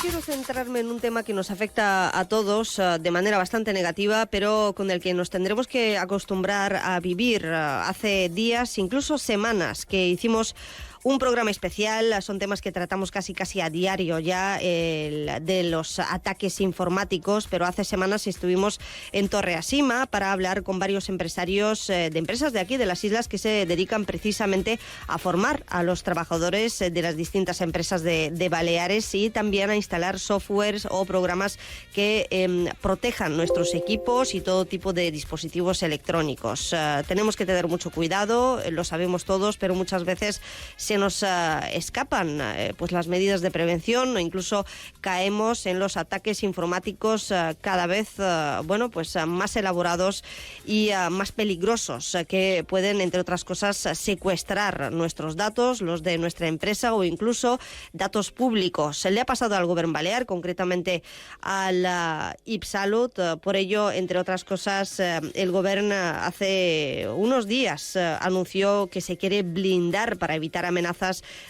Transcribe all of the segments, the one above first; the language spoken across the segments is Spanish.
quiero centrarme en un tema que nos afecta a todos de manera bastante negativa, pero con el que nos tendremos que acostumbrar a vivir. Hace días, incluso semanas, que hicimos un programa especial. Son temas que tratamos casi a diario ya, de los ataques informáticos, pero hace semanas estuvimos en Torre-Asima para hablar con varios empresarios de empresas de aquí, de las islas, que se dedican precisamente a formar a los trabajadores de las distintas empresas de Baleares y también a instalar softwares o programas que protejan nuestros equipos y todo tipo de dispositivos electrónicos. Tenemos que tener mucho cuidado, lo sabemos todos, pero muchas veces se nos escapan pues las medidas de prevención o incluso caemos en los ataques informáticos cada vez más elaborados y más peligrosos, que pueden, entre otras cosas, secuestrar nuestros datos, los de nuestra empresa o incluso datos públicos. Le ha pasado al Govern Balear, concretamente a la IPSalut. Por ello, entre otras cosas, el Govern hace unos días anunció que se quiere blindar para evitar amenazas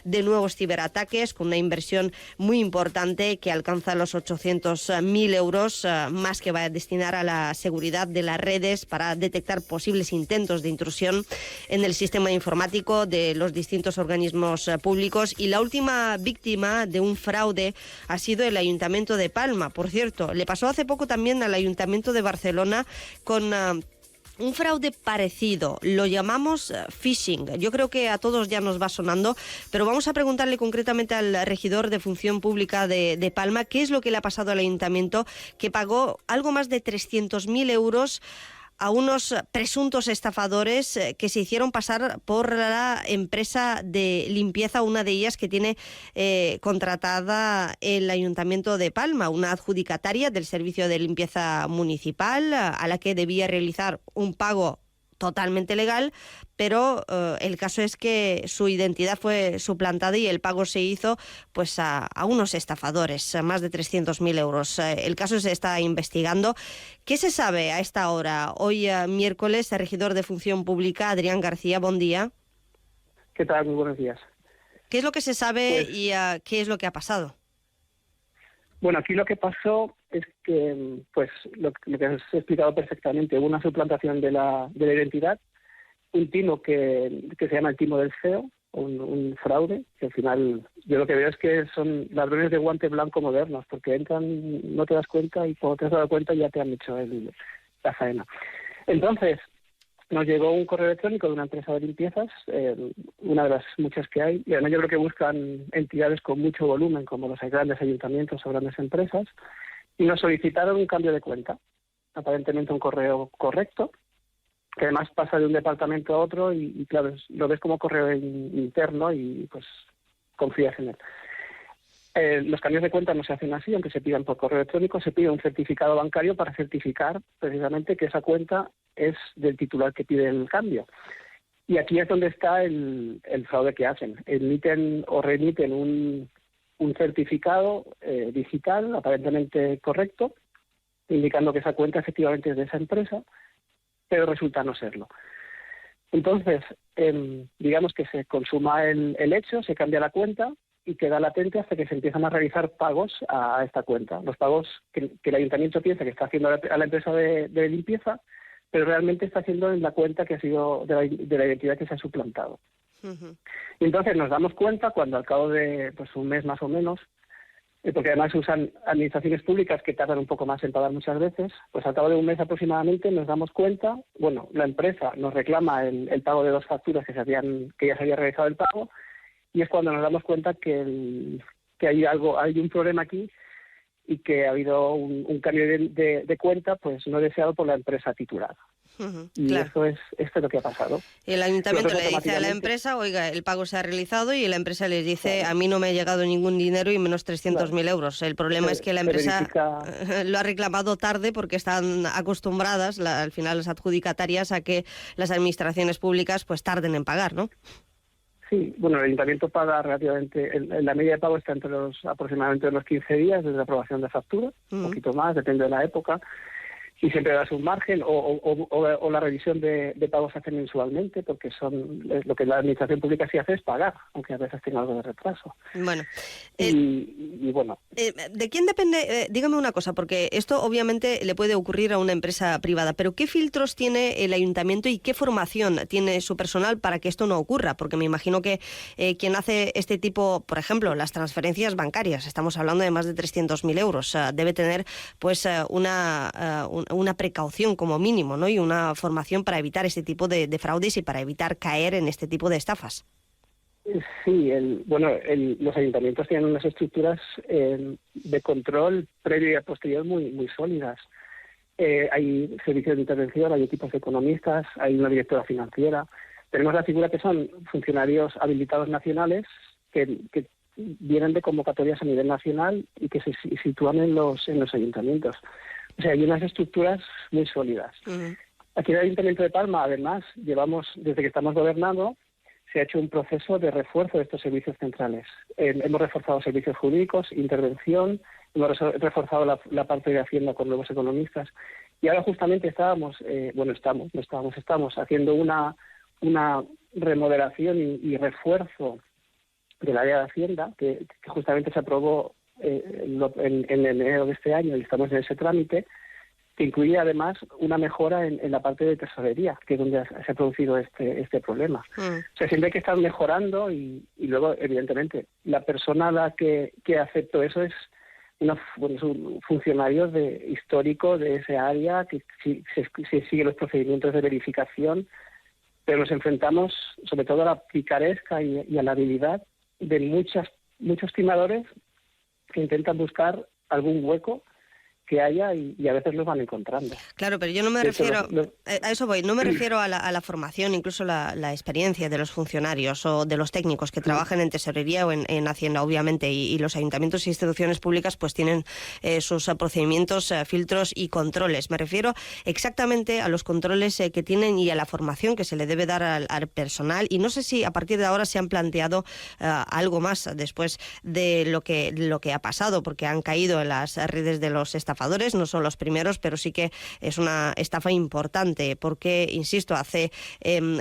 de nuevos ciberataques, con una inversión muy importante que alcanza los 800.000 euros, más que va a destinar a la seguridad de las redes para detectar posibles intentos de intrusión en el sistema informático de los distintos organismos públicos. Y la última víctima de un fraude ha sido el Ayuntamiento de Palma. Por cierto, le pasó hace poco también al Ayuntamiento de Barcelona con un fraude parecido. Lo llamamos phishing. Yo creo que a todos ya nos va sonando, pero vamos a preguntarle concretamente al regidor de Función Pública de Palma qué es lo que le ha pasado al ayuntamiento, que pagó algo más de 300.000 euros a unos presuntos estafadores que se hicieron pasar por la empresa de limpieza, una de ellas que tiene contratada el Ayuntamiento de Palma, una adjudicataria del servicio de limpieza municipal, a la que debía realizar un pago totalmente legal, pero el caso es que su identidad fue suplantada y el pago se hizo pues a unos estafadores, más de 300.000 euros. El caso se está investigando. ¿Qué se sabe a esta hora? Hoy, miércoles, el regidor de Función Pública, Adrián García, buen día. ¿Qué tal? Muy buenos días. ¿Qué es lo que se sabe y qué es lo que ha pasado? Bueno, aquí lo que pasó es que, pues, lo que has explicado perfectamente, hubo una suplantación de la identidad, un timo que se llama el timo del CEO, un fraude, que al final yo lo que veo es que son ladrones de guante blanco modernos, porque entran, no te das cuenta y cuando te has dado cuenta ya te han hecho la faena. Entonces, nos llegó un correo electrónico de una empresa de limpiezas, una de las muchas que hay, y además yo creo que buscan entidades con mucho volumen, como los grandes ayuntamientos o grandes empresas, y nos solicitaron un cambio de cuenta, aparentemente un correo correcto, que además pasa de un departamento a otro y claro, lo ves como correo interno y pues confías en él. Los cambios de cuenta no se hacen así, aunque se pidan por correo electrónico, se pide un certificado bancario para certificar precisamente que esa cuenta es del titular que pide el cambio. Y aquí es donde está el fraude que hacen. Emiten o remiten un certificado digital aparentemente correcto, indicando que esa cuenta efectivamente es de esa empresa, pero resulta no serlo. Entonces, digamos que se consuma el hecho, se cambia la cuenta y queda latente hasta que se empiezan a realizar pagos a esta cuenta. Los pagos que el ayuntamiento piensa que está haciendo a la empresa de limpieza, pero realmente está haciendo en la cuenta que ha sido de la identidad que se ha suplantado. Uh-huh. Y entonces nos damos cuenta cuando al cabo de pues un mes más o menos, porque además se usan administraciones públicas que tardan un poco más en pagar muchas veces, pues al cabo de un mes aproximadamente nos damos cuenta, bueno, la empresa nos reclama el pago de 2 facturas que ya se había realizado el pago, y es cuando nos damos cuenta que hay un problema aquí y que ha habido un cambio de cuenta pues no deseado por la empresa titular. Uh-huh, y claro. esto es lo que ha pasado. El ayuntamiento le dice a la empresa, oiga, el pago se ha realizado, y la empresa les dice, claro, a mí no me ha llegado ningún dinero y menos 300.000 euros. El problema es que la empresa lo ha reclamado tarde porque están acostumbradas, al final las adjudicatarias, a que las administraciones públicas pues tarden en pagar, ¿no? Sí, bueno, el ayuntamiento paga relativamente, la media de pago está aproximadamente los 15 días desde la aprobación de factura, un poquito más, depende de la época. y siempre das un margen, o la revisión de pagos se hace mensualmente, porque lo que la administración pública sí hace es pagar, aunque a veces tenga algo de retraso. Bueno, y bueno. ¿De quién depende? Dígame una cosa, porque esto obviamente le puede ocurrir a una empresa privada, pero ¿qué filtros tiene el ayuntamiento y qué formación tiene su personal para que esto no ocurra? Porque me imagino que quien hace este tipo, por ejemplo, las transferencias bancarias, estamos hablando de más de 300.000 euros, debe tener pues una precaución como mínimo, ¿no? Y una formación para evitar este tipo de fraudes y para evitar caer en este tipo de estafas. Sí, los ayuntamientos tienen unas estructuras de control previo y posterior muy sólidas. Hay servicios de intervención, hay equipos de economistas, hay una directora financiera. Tenemos la figura que son funcionarios habilitados nacionales que vienen de convocatorias a nivel nacional y que se sitúan en los ayuntamientos. O sea, hay unas estructuras muy sólidas. Uh-huh. Aquí en el Ayuntamiento de Palma, además, desde que estamos gobernando, se ha hecho un proceso de refuerzo de estos servicios centrales. Hemos reforzado servicios jurídicos, intervención, hemos reforzado la parte de Hacienda con nuevos economistas. Y ahora justamente estamos haciendo una remodelación y refuerzo del área de Hacienda, que justamente se aprobó en enero de este año y estamos en ese trámite, que incluye además una mejora en la parte de tesorería, que es donde se ha producido este problema. O sea, siempre hay que estar mejorando y luego, evidentemente, la persona a la que aceptó eso es un funcionario histórico de ese área, que sigue los procedimientos de verificación, pero nos enfrentamos sobre todo a la picaresca y a la habilidad de muchos timadores que intentan buscar algún hueco que haya y a veces los van encontrando. Claro, pero yo no me refiero, a eso voy, no me refiero a la formación, incluso la experiencia de los funcionarios o de los técnicos que trabajan en tesorería o en Hacienda, obviamente, y los ayuntamientos e instituciones públicas pues tienen sus procedimientos, filtros y controles. Me refiero exactamente a los controles que tienen y a la formación que se le debe dar al personal, y no sé si a partir de ahora se han planteado algo más después de lo que ha pasado, porque han caído en las redes de los estafadores. No son los primeros, pero sí que es una estafa importante, porque, insisto, hace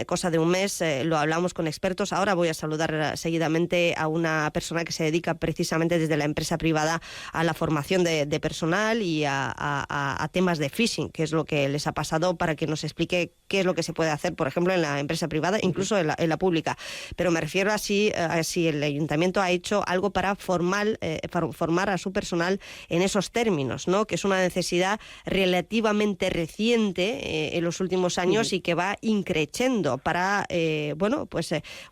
cosa de un mes lo hablamos con expertos. Ahora voy a saludar seguidamente a una persona que se dedica precisamente desde la empresa privada a la formación de personal y a temas de phishing, que es lo que les ha pasado, para que nos explique qué es lo que se puede hacer, por ejemplo, en la empresa privada, incluso en la pública. Pero me refiero a si el ayuntamiento ha hecho algo para formar a su personal en esos términos, ¿no? Que es una necesidad relativamente reciente en los últimos años y que va increciendo para,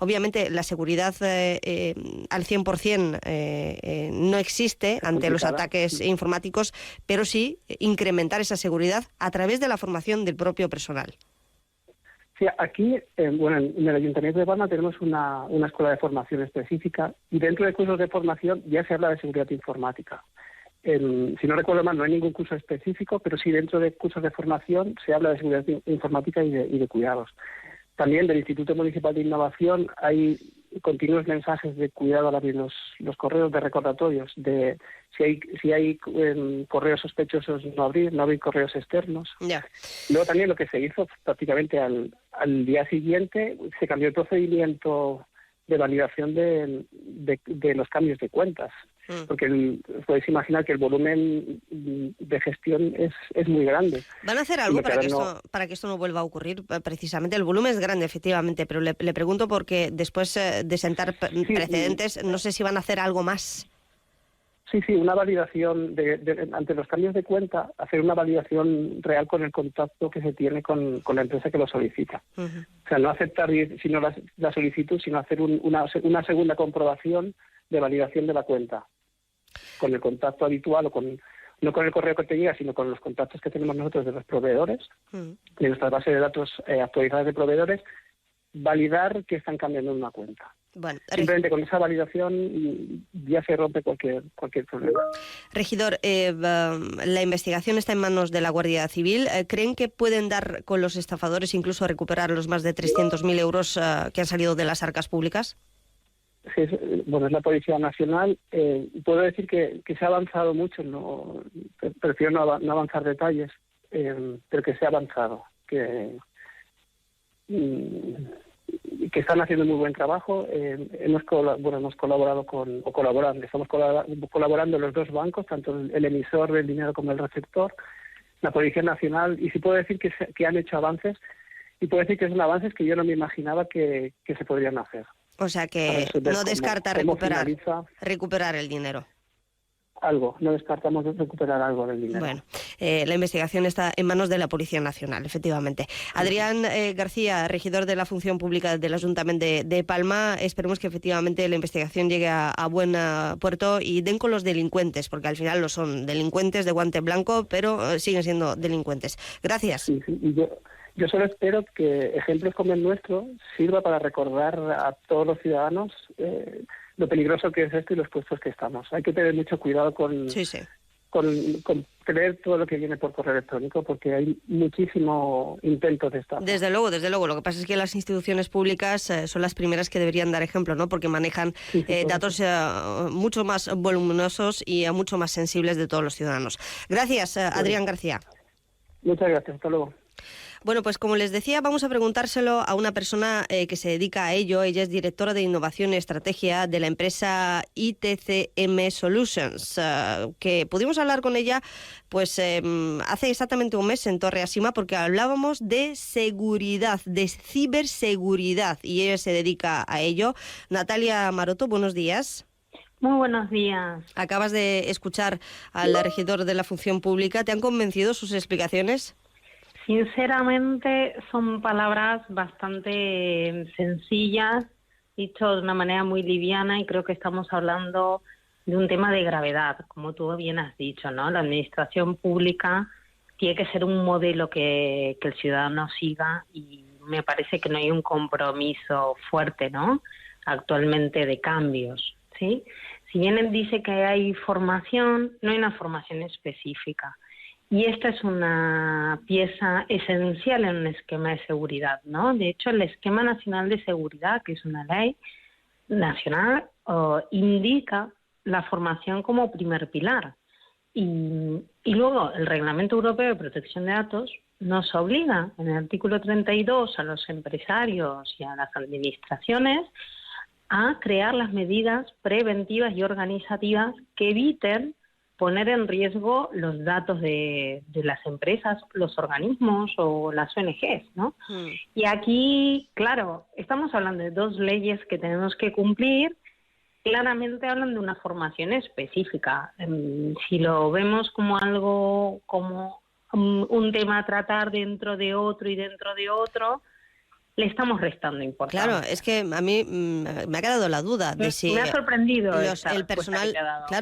obviamente la seguridad al 100% no existe ante los ataques informáticos, pero sí incrementar esa seguridad a través de la formación del propio personal. Sí, aquí, en el Ayuntamiento de Palma tenemos una escuela de formación específica, y dentro de cursos de formación ya se habla de seguridad informática. Si no recuerdo mal, no hay ningún curso específico, pero sí dentro de cursos de formación se habla de seguridad informática y de cuidados. También del Instituto Municipal de Innovación hay continuos mensajes de cuidado al abrir los correos, de recordatorios, de si hay correos sospechosos no abrir correos externos. Yeah. Luego también lo que se hizo prácticamente al día siguiente, se cambió el procedimiento de validación de los cambios de cuentas. Porque podéis imaginar que el volumen de gestión es muy grande. ¿Van a hacer algo para que esto no vuelva a ocurrir? Precisamente, el volumen es grande, efectivamente, pero le pregunto porque después de sentar precedentes, no sé si van a hacer algo más. Sí, una validación ante los cambios de cuenta, hacer una validación real con el contacto que se tiene con la empresa que lo solicita. Uh-huh. O sea, no aceptar sino la solicitud, sino hacer una segunda comprobación de validación de la cuenta, con el contacto habitual no con el correo que te llega, sino con los contactos que tenemos nosotros de los proveedores, de nuestra base de datos actualizadas de proveedores, validar que están cambiando una cuenta. Bueno, simplemente con esa validación ya se rompe cualquier problema. Regidor, la investigación está en manos de la Guardia Civil. ¿Creen que pueden dar con los estafadores, incluso recuperar los más de 300.000 euros que han salido de las arcas públicas? Sí, es la Policía Nacional. Puedo decir que se ha avanzado mucho, prefiero no avanzar detalles. pero que sea avanzado, que están haciendo muy buen trabajo. Hemos colaborado estamos colaborando los dos bancos, tanto el emisor del dinero como el receptor, la Policía Nacional, y sí puedo decir que han hecho avances, y puedo decir que son avances que yo no me imaginaba que se podrían hacer. O sea que no descarta recuperar el dinero. No descartamos recuperar algo del dinero. Bueno, la investigación está en manos de la Policía Nacional, efectivamente. Adrián García, regidor de la Función Pública del Ayuntamiento de Palma, esperemos que efectivamente la investigación llegue a buen puerto y den con los delincuentes, porque al final lo son delincuentes de guante blanco, pero siguen siendo delincuentes. Gracias. Sí, y yo solo espero que ejemplos como el nuestro sirva para recordar a todos los ciudadanos lo peligroso que es esto y los puestos que estamos. Hay que tener mucho cuidado con creer todo lo que viene por correo electrónico, porque hay muchísimo intento de estafa. Desde luego. Lo que pasa es que las instituciones públicas son las primeras que deberían dar ejemplo, ¿no? Porque manejan datos mucho más voluminosos y mucho más sensibles de todos los ciudadanos. Gracias, Adrián García. Muchas gracias. Hasta luego. Bueno, pues como les decía, vamos a preguntárselo a una persona que se dedica a ello. Ella es directora de Innovación y Estrategia de la empresa ITCM Solutions, que pudimos hablar con ella pues hace exactamente un mes en Torre Asima, porque hablábamos de seguridad, de ciberseguridad, y ella se dedica a ello. Natalia Maroto, buenos días. Muy buenos días. Acabas de escuchar al regidor de la Función Pública. ¿Te han convencido sus explicaciones? Sinceramente son palabras bastante sencillas, dicho de una manera muy liviana, y creo que estamos hablando de un tema de gravedad, como tú bien has dicho, ¿no? La administración pública tiene que ser un modelo que el ciudadano siga, y me parece que no hay un compromiso fuerte, ¿no?, actualmente de cambios, ¿sí? Si bien él dice que hay formación, no hay una formación específica. Y esta es una pieza esencial en un esquema de seguridad, ¿no? De hecho, el Esquema Nacional de Seguridad, que es una ley nacional, indica la formación como primer pilar. Y luego el Reglamento Europeo de Protección de Datos nos obliga, en el artículo 32, a los empresarios y a las administraciones a crear las medidas preventivas y organizativas que eviten poner en riesgo los datos de las empresas, los organismos o las ONGs, ¿no? Y aquí, claro, estamos hablando de dos leyes que tenemos que cumplir. Claramente hablan de una formación específica. Si lo vemos como algo, como un tema a tratar dentro de otro y dentro de otro, le estamos restando importancia. Claro, es que a mí me ha quedado la duda de si me ha sorprendido el personal,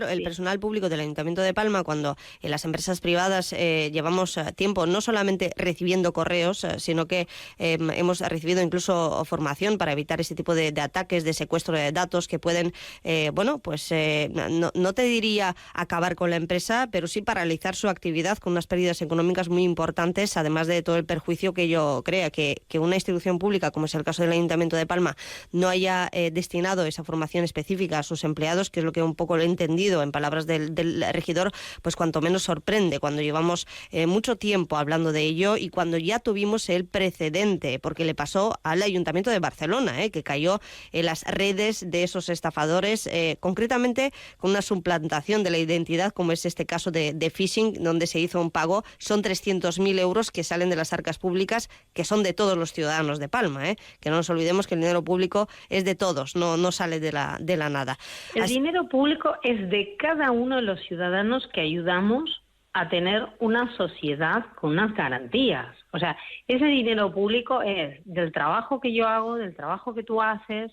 el personal público del Ayuntamiento de Palma, cuando en las empresas privadas llevamos tiempo no solamente recibiendo correos, sino que hemos recibido incluso formación para evitar ese tipo de ataques, de secuestro de datos que pueden, no te diría acabar con la empresa, pero sí paralizar su actividad con unas pérdidas económicas muy importantes, además de todo el perjuicio que ello crea, que una institución pública, como es el caso del Ayuntamiento de Palma, no haya destinado esa formación específica a sus empleados, que es lo que un poco lo he entendido en palabras del regidor, pues cuanto menos sorprende cuando llevamos mucho tiempo hablando de ello y cuando ya tuvimos el precedente, porque le pasó al Ayuntamiento de Barcelona, que cayó en las redes de esos estafadores, concretamente con una suplantación de la identidad, como es este caso de phishing, donde se hizo un pago. Son 300.000 euros que salen de las arcas públicas, que son de todos los ciudadanos de Palma, que no nos olvidemos que el dinero público es de todos, no sale de la nada. El dinero público es de cada uno de los ciudadanos que ayudamos a tener una sociedad con unas garantías. O sea, ese dinero público es del trabajo que yo hago, del trabajo que tú haces,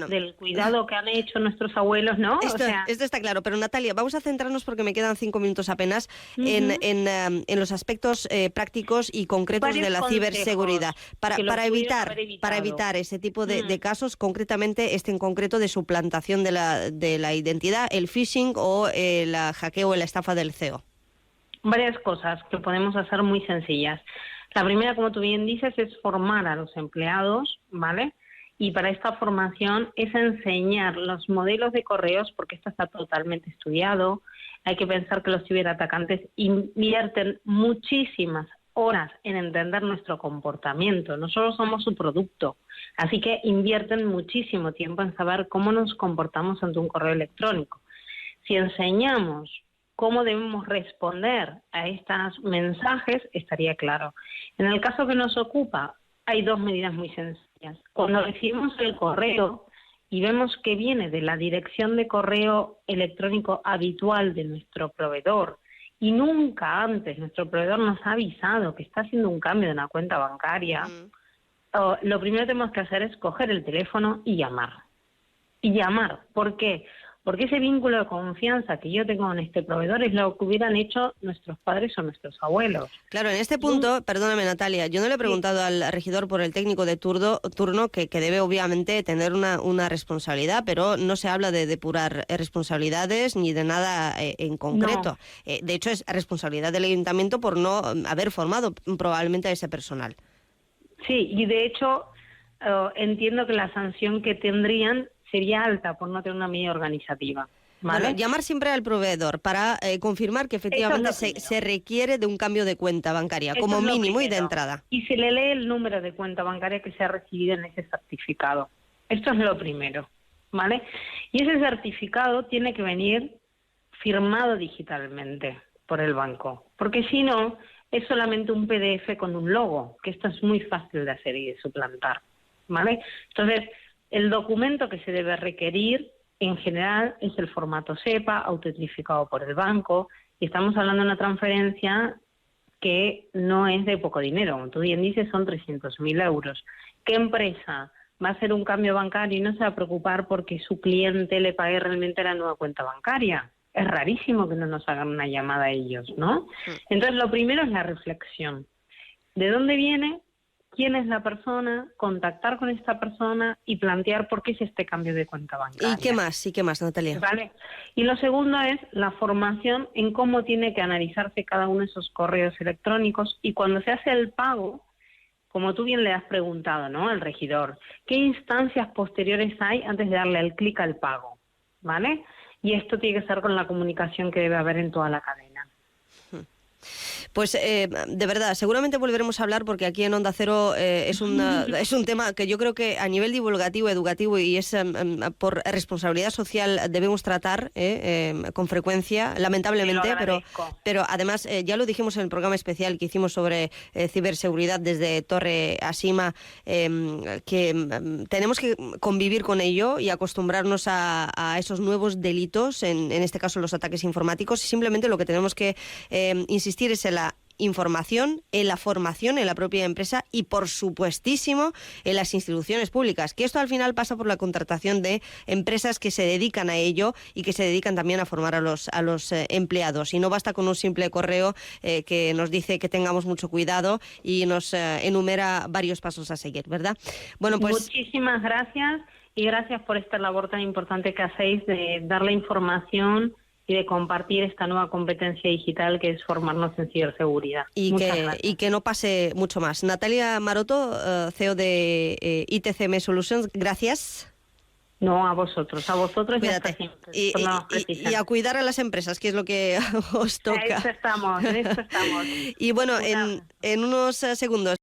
del cuidado que han hecho nuestros abuelos, ¿no? Esto está claro, pero Natalia, vamos a centrarnos, porque me quedan 5 minutos apenas, en los aspectos prácticos y concretos de la ciberseguridad, para evitar ese tipo de casos, concretamente este en concreto de suplantación de la identidad, el phishing o el hackeo o la estafa del CEO. Varias cosas que podemos hacer muy sencillas. La primera, como tú bien dices, es formar a los empleados, ¿vale? Y para esta formación es enseñar los modelos de correos, porque esto está totalmente estudiado. Hay que pensar que los ciberatacantes invierten muchísimas horas en entender nuestro comportamiento. Nosotros somos su producto, así que invierten muchísimo tiempo en saber cómo nos comportamos ante un correo electrónico. Si enseñamos cómo debemos responder a estos mensajes, estaría claro. En el caso que nos ocupa, hay dos medidas muy sencillas. Cuando recibimos el correo y vemos que viene de la dirección de correo electrónico habitual de nuestro proveedor y nunca antes nuestro proveedor nos ha avisado que está haciendo un cambio de una cuenta bancaria, lo primero que tenemos que hacer es coger el teléfono y llamar. Y llamar, ¿por qué? Porque ese vínculo de confianza que yo tengo con este proveedor es lo que hubieran hecho nuestros padres o nuestros abuelos. Claro, en este punto, perdóname Natalia, yo no le he preguntado al regidor por el técnico de turno que debe obviamente tener una responsabilidad, pero no se habla de depurar responsabilidades ni de nada en concreto. No. De hecho, es responsabilidad del ayuntamiento por no haber formado probablemente a ese personal. Sí, y de hecho entiendo que la sanción que tendrían sería alta por no tener una medida organizativa. ¿Vale? Bueno, llamar siempre al proveedor para confirmar que efectivamente se requiere de un cambio de cuenta bancaria, eso como mínimo y de entrada. Y se le lee el número de cuenta bancaria que se ha recibido en ese certificado. Esto es lo primero, ¿vale? Y ese certificado tiene que venir firmado digitalmente por el banco, porque si no, es solamente un PDF con un logo, que esto es muy fácil de hacer y de suplantar, ¿vale? Entonces, el documento que se debe requerir en general es el formato SEPA, autentificado por el banco, y estamos hablando de una transferencia que no es de poco dinero, como tú bien dices, son 300.000 euros. ¿Qué empresa va a hacer un cambio bancario y no se va a preocupar porque su cliente le pague realmente la nueva cuenta bancaria? Es rarísimo que no nos hagan una llamada a ellos, ¿no? Entonces, lo primero es la reflexión. ¿De dónde viene? ¿Quién es la persona? Contactar con esta persona y plantear por qué es este cambio de cuenta bancaria. ¿Y qué más, Natalia? ¿Vale? Y lo segundo es la formación en cómo tiene que analizarse cada uno de esos correos electrónicos, y cuando se hace el pago, como tú bien le has preguntado, ¿no?, al regidor, ¿qué instancias posteriores hay antes de darle el clic al pago? ¿Vale? Y esto tiene que ser con la comunicación que debe haber en toda la cadena. Pues de verdad, seguramente volveremos a hablar porque aquí en Onda Cero es un tema que yo creo que a nivel divulgativo, educativo y es por responsabilidad social debemos tratar con frecuencia, lamentablemente, pero además ya lo dijimos en el programa especial que hicimos sobre ciberseguridad desde Torre a Sima, que tenemos que convivir con ello y acostumbrarnos a esos nuevos delitos, en este caso los ataques informáticos, y simplemente lo que tenemos que insistir es en la información, en la formación en la propia empresa y, por supuestísimo, en las instituciones públicas, que esto al final pasa por la contratación de empresas que se dedican a ello y que se dedican también a formar a los empleados. Y no basta con un simple correo que nos dice que tengamos mucho cuidado y nos enumera varios pasos a seguir, ¿verdad? Bueno, pues muchísimas gracias, y gracias por esta labor tan importante que hacéis de dar la información y de compartir esta nueva competencia digital que es formarnos en ciberseguridad. Y que no pase mucho más. Natalia Maroto, CEO de ITCM Solutions, gracias. No, a vosotros Cuídate. Y a cuidar a las empresas, que es lo que os toca. En esto estamos. Y bueno, en unos segundos